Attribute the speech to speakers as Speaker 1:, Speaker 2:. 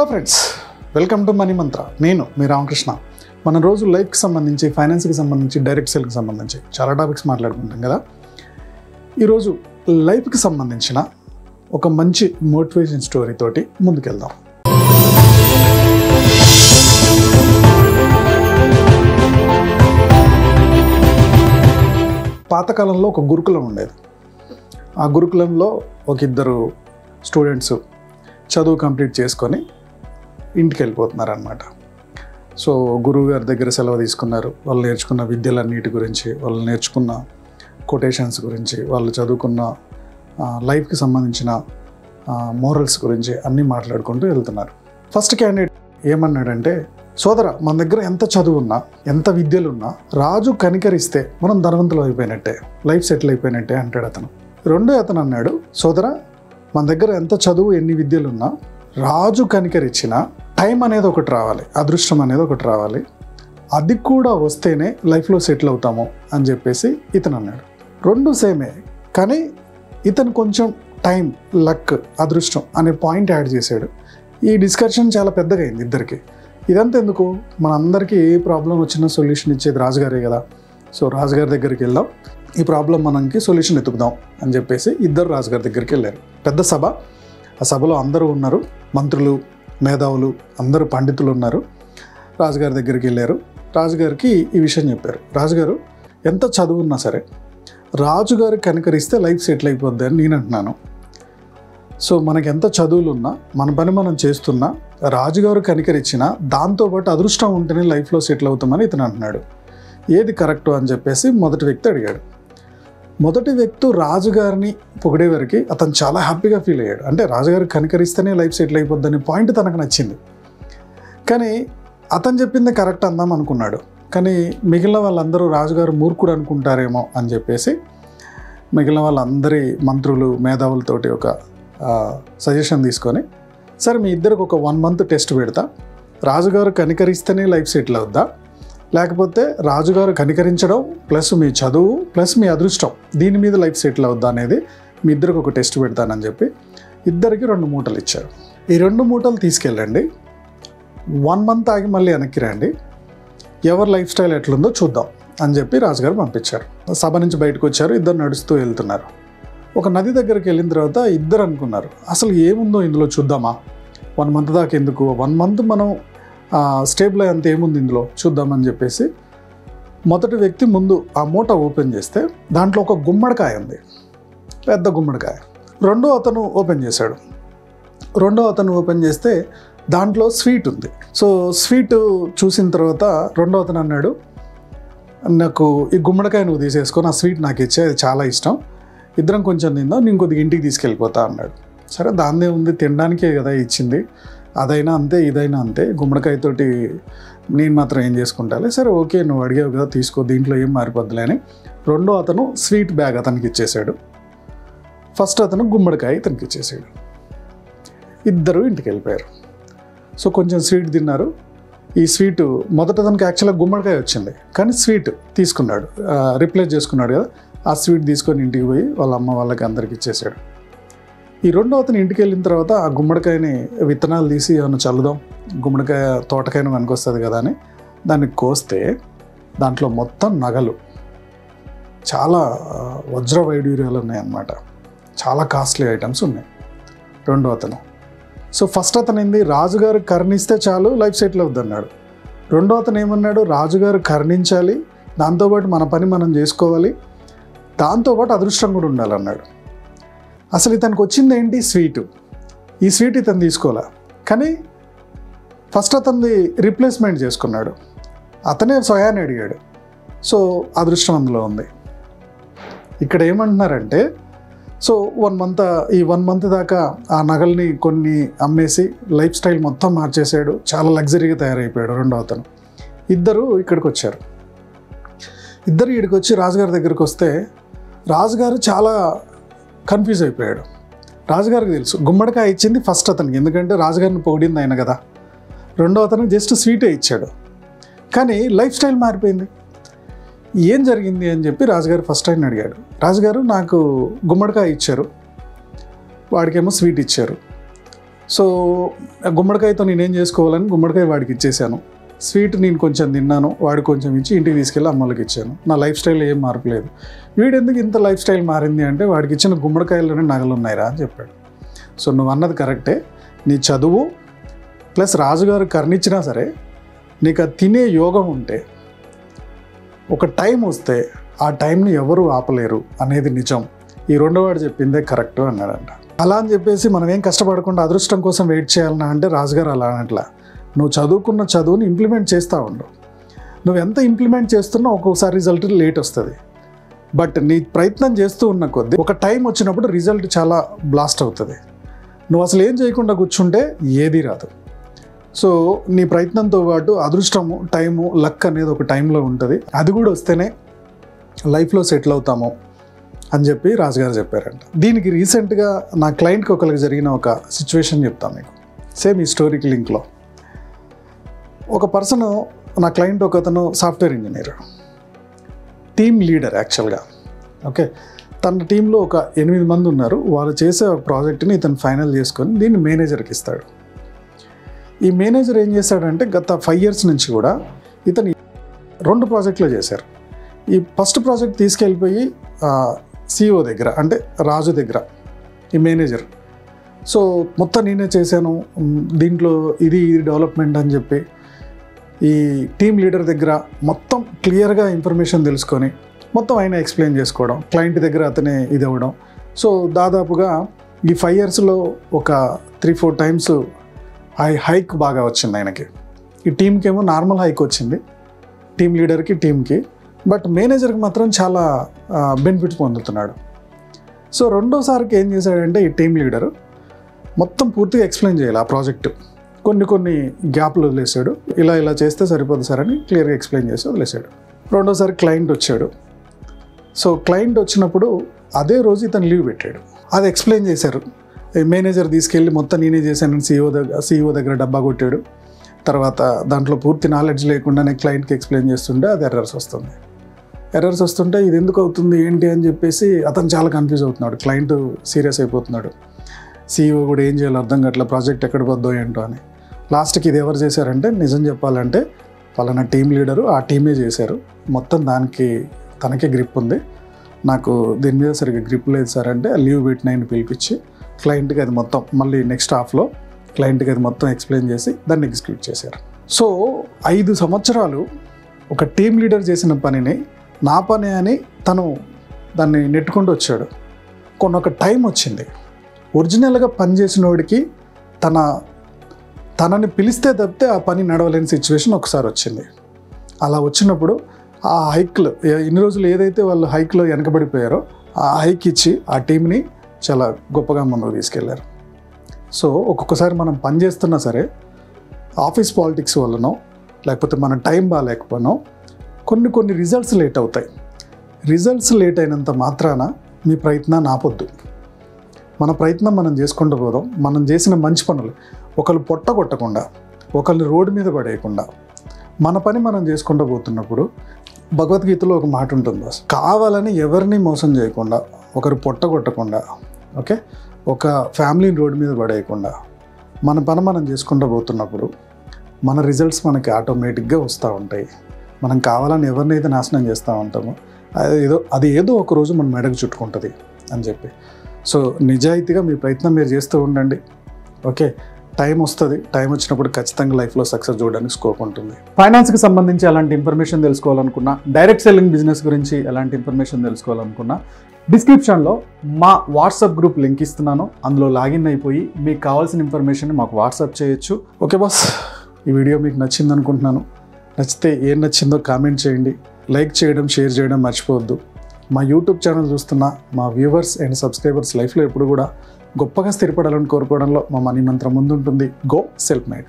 Speaker 1: Hello friends, welcome to money మంత్ర. నేను మీ రామకృష్ణ. మన రోజు లైఫ్కి సంబంధించి, ఫైనాన్స్కి సంబంధించి, డైరెక్ట్ సేల్కి సంబంధించి చాలా టాపిక్స్ మాట్లాడుకుంటాం కదా. ఈరోజు లైఫ్కి సంబంధించిన ఒక మంచి మోటివేషన్ స్టోరీ తోటి ముందుకెళ్దాం. పాతకాలంలో ఒక గురుకులం ఉండేది. ఆ గురుకులంలో ఒక ఇద్దరు స్టూడెంట్స్ చదువు కంప్లీట్ చేసుకొని ఇంటికి వెళ్ళిపోతున్నారు అన్నమాట. సో గురువు గారి దగ్గర సెలవు తీసుకున్నారు. వాళ్ళు నేర్చుకున్న విద్యలన్నిటి గురించి, వాళ్ళు నేర్చుకున్న కొటేషన్స్ గురించి, వాళ్ళు చదువుకున్న లైఫ్కి సంబంధించిన మోరల్స్ గురించి అన్నీ మాట్లాడుకుంటూ వెళ్తున్నారు. ఫస్ట్ క్యాండిడేట్ ఏమన్నాడంటే, సోదర, మన దగ్గర ఎంత చదువు ఉన్నా, ఎంత విద్యలున్నా రాజు కనికరిస్తే మనం ధనవంతులు అయిపోయినట్టే, లైఫ్ సెటిల్ అయిపోయినట్టే అంటాడు అతను. రెండో అతను అన్నాడు, సోదర, మన దగ్గర ఎంత చదువు, ఎన్ని విద్యలున్నా రాజు కనికరించిన టైం అనేది ఒకటి రావాలి, అదృష్టం అనేది ఒకటి రావాలి, అది కూడా వస్తేనే లైఫ్లో సెటిల్ అవుతాము అని చెప్పేసి ఇతను అన్నాడు. రెండు సేమే, కానీ ఇతను కొంచెం టైం, లక్, అదృష్టం అనే పాయింట్ యాడ్ చేశాడు. ఈ డిస్కషన్ చాలా పెద్దగా అయింది ఇద్దరికి. ఇదంతా ఎందుకు, మనందరికీ ఏ ప్రాబ్లం వచ్చినా సొల్యూషన్ ఇచ్చేది రాజుగారే కదా. సో రాజుగారి దగ్గరికి వెళ్దాం, ఈ ప్రాబ్లం మనకి సొల్యూషన్ ఎత్తుకుదాం అని చెప్పేసి ఇద్దరు రాజుగారి దగ్గరికి వెళ్ళారు. పెద్ద సభ, ఆ సభలో అందరూ ఉన్నారు, మంత్రులు, మేధావులు, అందరూ పండితులు ఉన్నారు. రాజుగారి దగ్గరికి వెళ్ళారు. రాజుగారికి ఈ విషయం చెప్పారు. రాజుగారు, ఎంత చదువు ఉన్నా సరే రాజుగారు కనికరిస్తే లైఫ్ సెటిల్ అయిపోద్ది అని నేను అంటున్నాను. సో మనకి ఎంత చదువులు ఉన్నా, మన పని మనం చేస్తున్నా, రాజుగారు కనికరించినా దాంతోపాటు అదృష్టం ఉంటేనే లైఫ్లో సెటిల్ అవుతామని ఇతను అంటున్నాడు. ఏది కరెక్టు అని చెప్పేసి మొదటి వ్యక్తి అడిగాడు. మొదటి వ్యక్తి రాజుగారిని పొగిడే వరకు అతను చాలా హ్యాపీగా ఫీల్ అయ్యాడు. అంటే రాజుగారు కనికరిస్తేనే లైఫ్ సెటిల్ అయిపోద్దని పాయింట్ తనకు నచ్చింది. కానీ అతను చెప్పింది కరెక్ట్ అందాం అనుకున్నాడు. కానీ మిగిలిన వాళ్ళందరూ రాజుగారు మూర్ఖుడు అనుకుంటారేమో అని చెప్పేసి మిగిలిన వాళ్ళందరి మంత్రులు, మేధావులతోటి ఒక సజెషన్ తీసుకొని, సరే మీ ఇద్దరికి ఒక 1 month టెస్ట్ పెడతా, రాజుగారు కనికరిస్తేనే లైఫ్ సెటిల్ అవుద్దా, లేకపోతే రాజుగారు కనికరించడం ప్లస్ మీ చదువు ప్లస్ మీ అదృష్టం దీని మీద లైఫ్ సెటిల్ అవుద్దా అనేది మీ ఇద్దరికి ఒక టెస్ట్ పెడతానని చెప్పి ఇద్దరికి 2 మూటలు ఇచ్చారు. ఈ 2 మూటలు తీసుకెళ్ళండి, 1 month ఆగి మళ్ళీ వెనక్కి రండి, ఎవరి లైఫ్ స్టైల్ ఎట్లుందో చూద్దాం అని చెప్పి రాజుగారు పంపించారు. సభ నుంచి బయటకు వచ్చారు. ఇద్దరు నడుస్తూ వెళ్తున్నారు. ఒక నది దగ్గరికి వెళ్ళిన తర్వాత ఇద్దరు అనుకున్నారు, అసలు ఏముందో ఇందులో చూద్దామా, 1 month దాకా ఎందుకు, 1 month మనం స్టేబుల్ అయ్యేంత ఏముంది ఇందులో చూద్దామని చెప్పేసి మొదటి వ్యక్తి ముందు ఆ మూట ఓపెన్ చేస్తే దాంట్లో ఒక గుమ్మడికాయ ఉంది, పెద్ద గుమ్మడికాయ. రెండో అతను ఓపెన్ చేశాడు. రెండో అతను ఓపెన్ చేస్తే దాంట్లో స్వీట్ ఉంది. సో స్వీట్ చూసిన తర్వాత రెండో అతను అన్నాడు, నాకు ఈ గుమ్మడికాయ నువ్వు తీసేసుకొని ఆ స్వీట్ నాకు ఇచ్చే, అది చాలా ఇష్టం, ఇద్దరం కొంచెం తిందాం, నేను కొద్దిగా ఇంటికి తీసుకెళ్ళిపోతా అన్నాడు. సరే, దాన్నే ఉంది, తినడానికే కదా ఇచ్చింది, అదైనా అంతే ఇదైనా అంతే, గుమ్మడికాయతోటి నేను మాత్రం ఏం చేసుకుంటాలే, సరే ఓకే నువ్వు అడిగావు కదా తీసుకో, దీంట్లో ఏం మారిపోద్దులే అని రెండో అతను స్వీట్ బ్యాగ్ అతనికి ఇచ్చేసాడు. ఫస్ట్ అతను గుమ్మడికాయ ఇతనికి ఇచ్చేసాడు. ఇద్దరు ఇంటికి వెళ్ళిపోయారు. సో కొంచెం స్వీట్ తిన్నారు. ఈ స్వీటు మొదట అతనికి యాక్చువల్గా గుమ్మడికాయ వచ్చింది, కానీ స్వీట్ తీసుకున్నాడు, రిప్లేస్ చేసుకున్నాడు కదా, ఆ స్వీట్ తీసుకొని ఇంటికి పోయి వాళ్ళ అమ్మ వాళ్ళకి అందరికి ఇచ్చేసాడు. ఈ రెండో అతను ఇంటికి వెళ్ళిన తర్వాత ఆ గుమ్మడికాయని విత్తనాలు తీసి ఏమైనా చల్లుదాం, గుమ్మడికాయ తోటకాయన వెనకొస్తుంది కదా అని దాన్ని కోస్తే దాంట్లో మొత్తం నగలు, చాలా వజ్ర వైడూర్యాలు ఉన్నాయన్నమాట, చాలా కాస్ట్లీ ఐటమ్స్ ఉన్నాయి రెండో అతను. సో ఫస్ట్ అతను ఏంది, రాజుగారు కరుణిస్తే చాలు లైఫ్ సెటిల్ అవుద్ది అన్నాడు. రెండో అతను ఏమన్నాడు, రాజుగారు కరుణించాలి, దాంతోపాటు మన పని మనం చేసుకోవాలి, దాంతోపాటు అదృష్టం కూడా ఉండాలన్నాడు. అసలు ఇతనికి వచ్చింది ఏంటి, స్వీటు. ఈ స్వీట్ ఇతను తీసుకోలే, కానీ ఫస్ట్ అతనిది రీప్లేస్మెంట్ చేసుకున్నాడు, అతనే స్వయాన్ని అడిగాడు. సో అదృష్టం అందులో ఉంది. ఇక్కడ ఏమంటున్నారంటే, సో 1 month దాకా ఆ నగల్ని కొన్ని అమ్మేసి లైఫ్ స్టైల్ మొత్తం మార్చేశాడు, చాలా లగ్జరీగా తయారైపోయాడు రెండో అతను. ఇద్దరు ఇక్కడికి వచ్చారు. ఇద్దరు ఇక్కడికి వచ్చి రాజుగారి దగ్గరికి వస్తే రాజుగారు చాలా కన్ఫ్యూజ్ అయిపోయాడు. రాజుగారికి తెలుసు గుమ్మడికాయ ఇచ్చింది ఫస్ట్ అతనికి, ఎందుకంటే రాజుగారిని పొగిడింది ఆయన కదా. రెండో అతనికి జస్ట్ స్వీటే ఇచ్చాడు, కానీ లైఫ్ స్టైల్ మారిపోయింది. ఏం జరిగింది అని చెప్పి రాజుగారు ఫస్ట్ ఆయన అడిగాడు. రాజుగారు, నాకు గుమ్మడికాయ ఇచ్చారు, వాడికేమో స్వీట్ ఇచ్చారు, సో గుమ్మడికాయతో నేనేం చేసుకోవాలని గుమ్మడికాయ వాడికి ఇచ్చేసాను. స్వీట్ నేను కొంచెం తిన్నాను, వాడికి కొంచెం ఇచ్చి ఇంటికి తీసుకెళ్ళి అమ్మలకి ఇచ్చాను. నా లైఫ్ స్టైల్ ఏం మార్పలేదు. వీడెందుకు ఇంత లైఫ్ స్టైల్ మారింది అంటే వాడికి ఇచ్చిన గుమ్మడికాయల్లోనే నగలు ఉన్నాయిరా అని చెప్పాడు. సో నువ్వు అన్నది కరెక్టే. నీ చదువు ప్లస్ రాజుగారు కర్ణించినా సరే నీకు అది తినే యోగం ఉంటే ఒక టైం వస్తే ఆ టైంని ఎవరు ఆపలేరు అనేది నిజం. ఈ రెండోవాడు చెప్పిందే కరెక్ట్ అన్నాడంట. అలా అని చెప్పేసి మనం ఏం కష్టపడకుండా అదృష్టం కోసం వెయిట్ చేయాలన్నా అంటే రాజుగారు అలా అనట్లా. నువ్వు చదువుకున్న చదువుని ఇంప్లిమెంట్ చేస్తూ ఉండు. నువ్వు ఎంత ఇంప్లిమెంట్ చేస్తున్నా ఒక్కొక్కసారి రిజల్ట్ లేట్ వస్తుంది. బట్ నీ ప్రయత్నం చేస్తూ ఉన్న కొద్దీ ఒక టైం వచ్చినప్పుడు రిజల్ట్ చాలా బ్లాస్ట్ అవుతుంది. నువ్వు అసలు ఏం చేయకుండా కూర్చుంటే ఏదీ రాదు. సో నీ ప్రయత్నంతో పాటు అదృష్టము, టైము, లక్ అనేది ఒక టైంలో ఉంటుంది. అది కూడా వస్తేనే లైఫ్లో సెటిల్ అవుతాము అని చెప్పి రాజుగారు చెప్పారంట. దీనికి రీసెంట్గా నా క్లయింట్కి ఒకరికి జరిగిన ఒక సిచ్యువేషన్ చెప్తాను మీకు. సేమ్ ఈ స్టోరీకి లింక్లో ఒక పర్సన్, నా క్లయింట్ ఒకతను సాఫ్ట్వేర్ ఇంజనీర్, టీమ్ లీడర్ యాక్చువల్గా. ఓకే, తన టీంలో ఒక 8 మంది ఉన్నారు. వాళ్ళు చేసే ఒక ప్రాజెక్ట్ని ఇతను ఫైనల్ చేసుకొని దీన్ని మేనేజర్కి ఇస్తాడు. ఈ మేనేజర్ ఏం చేశాడంటే గత 5 years నుంచి కూడా ఇతను 2 ప్రాజెక్టులు చేశారు. ఈ ఫస్ట్ ప్రాజెక్ట్ తీసుకెళ్ళిపోయి CEO దగ్గర, అంటే రాజు దగ్గర ఈ మేనేజర్, సో మొత్తం నేనే చేశాను దీంట్లో, ఇది డెవలప్మెంట్ అని చెప్పి ఈ టీమ్ లీడర్ దగ్గర మొత్తం క్లియర్గా ఇన్ఫర్మేషన్ తెలుసుకొని మొత్తం ఆయన ఎక్స్ప్లెయిన్ చేసుకోవడం, క్లయింట్ దగ్గర అతనే ఇది అవ్వడం. సో దాదాపుగా ఈ 5 yearsలో ఒక 3-4 times హైక్ బాగా వచ్చింది ఆయనకి. ఈ టీంకి ఏమో నార్మల్ హైక్ వచ్చింది, టీమ్ లీడర్కి, టీంకి. బట్ మేనేజర్కి మాత్రం చాలా బెనిఫిట్స్ పొందుతున్నాడు. సో రెండోసారికి ఏం చేశాడంటే ఈ టీమ్ లీడరు మొత్తం పూర్తిగా ఎక్స్ప్లెయిన్ చేయాలి ఆ ప్రాజెక్టు. కొన్ని గ్యాప్లు వదిలేసాడు. ఇలా చేస్తే సరిపోదు సార్ అని క్లియర్గా ఎక్స్ప్లెయిన్ చేసి వదిలేసాడు. రెండోసారి క్లయింట్ వచ్చాడు. సో క్లయింట్ వచ్చినప్పుడు అదే రోజు ఇతను లీవ్ పెట్టాడు. అది ఎక్స్ప్లెయిన్ చేశారు. మేనేజర్ తీసుకెళ్ళి మొత్తం నేనే చేశానని CEO దగ్గర డబ్బా కొట్టాడు. తర్వాత దాంట్లో పూర్తి నాలెడ్జ్ లేకుండానే క్లయింట్కి ఎక్స్ప్లెయిన్ చేస్తుంటే అది ఎర్రర్స్ వస్తుంటే ఇది ఎందుకు అవుతుంది ఏంటి అని చెప్పేసి అతను చాలా కన్ఫ్యూజ్ అవుతున్నాడు. క్లయింట్ సీరియస్ అయిపోతున్నాడు. CEO కూడా ఏం చేయాలో అర్థం కావట్లేదు, ప్రాజెక్ట్ ఎక్కడ పోద్దో ఏంటో అని. లాస్ట్కి ఇది ఎవరు చేశారంటే, నిజం చెప్పాలంటే పలానా టీమ్ లీడరు, ఆ టీమే చేశారు. మొత్తం దానికి తనకే గ్రిప్ ఉంది, నాకు దీని మీద సరిగ్గా గ్రిప్ లేదు సార్ అంటే లీవ్ పెట్టిన ఆయన పిలిపించి క్లయింట్కి అది మొత్తం మళ్ళీ నెక్స్ట్ హాఫ్లో క్లయింట్కి అది మొత్తం ఎక్స్ప్లెయిన్ చేసి దాన్ని ఎగ్జిక్యూట్ చేశారు. సో 5 సంవత్సరాలు ఒక టీమ్ లీడర్ చేసిన పనిని నా పని అని తను దాన్ని నెట్టుకుంటూ వచ్చాడు. ఒక టైం వచ్చింది, ఒరిజినల్గా పనిచేసిన వాడికి తనని పిలిస్తే తప్పితే ఆ పని నడవలేని సిచ్యువేషన్ ఒకసారి వచ్చింది. అలా వచ్చినప్పుడు ఆ హైక్లు ఇన్ని రోజులు ఏదైతే వాళ్ళు హైక్లో వెనకబడిపోయారో ఆ హైక్ ఇచ్చి ఆ టీంని చాలా గొప్పగా ముందుకు తీసుకెళ్లారు. సో ఒక్కొక్కసారి మనం పని చేస్తున్నా సరే ఆఫీస్ పాలిటిక్స్ వల్లనో లేకపోతే మన టైం బాగాలేకపోయినో కొన్ని రిజల్ట్స్ లేట్ అవుతాయి. రిజల్ట్స్ లేట్ అయినంత మాత్రాన మీ ప్రయత్నాన్ని ఆపొద్దు. మన ప్రయత్నం మనం చేసుకుంటూ పోదాం. మనం చేసిన మంచి పనులు ఒకళ్ళు పొట్ట కొట్టకుండా, ఒకళ్ళు రోడ్డు మీద పడేయకుండా మన పని మనం చేసుకుంటూ పోతున్నప్పుడు భగవద్గీతలో ఒక మాట ఉంటుంది, కావాలని ఎవరిని మోసం చేయకుండా, ఒకరు పొట్ట కొట్టకుండా, ఓకే, ఒక ఫ్యామిలీని రోడ్డు మీద పడేయకుండా మన పని మనం చేసుకుంటూ పోతున్నప్పుడు మన రిజల్ట్స్ మనకి ఆటోమేటిక్గా వస్తూ ఉంటాయి. మనం కావాలని ఎవరినైతే నాశనం చేస్తూ ఉంటామో అది ఏదో ఒక రోజు మన మెడకు చుట్టుకుంటుంది అని చెప్పి. సో నిజాయితీగా మీ ప్రయత్నం మీరు చేస్తూ ఉండండి. ఓకే, టైం వస్తుంది, టైం వచ్చినప్పుడు ఖచ్చితంగా లైఫ్లో సక్సెస్ చూడడానికి స్కోప్ ఉంటుంది. ఫైనాన్స్కి సంబంధించి ఎలాంటి ఇన్ఫర్మేషన్ తెలుసుకోవాలనుకున్నా, డైరెక్ట్ సెల్లింగ్ బిజినెస్ గురించి ఎలాంటి ఇన్ఫర్మేషన్ తెలుసుకోవాలనుకున్నా డిస్క్రిప్షన్లో మా వాట్సాప్ గ్రూప్ లింక్ ఇస్తున్నాను. అందులో లాగిన్ అయిపోయి మీకు కావాల్సిన ఇన్ఫర్మేషన్ మాకు వాట్సాప్ చేయొచ్చు. ఓకే బాస్, ఈ వీడియో మీకు నచ్చింది అనుకుంటున్నాను. నచ్చితే ఏం నచ్చిందో కామెంట్ చేయండి, లైక్ చేయడం, షేర్ చేయడం మర్చిపోవద్దు. మా యూట్యూబ్ ఛానల్ చూస్తున్న మా వ్యూవర్స్ అండ్ సబ్స్క్రైబర్స్ లైఫ్లో ఎప్పుడు కూడా గొప్పగా స్థిరపడాలని కోరుకోవడంలో మా మనీ మంత్రం ముందుంటుంది. Go self made.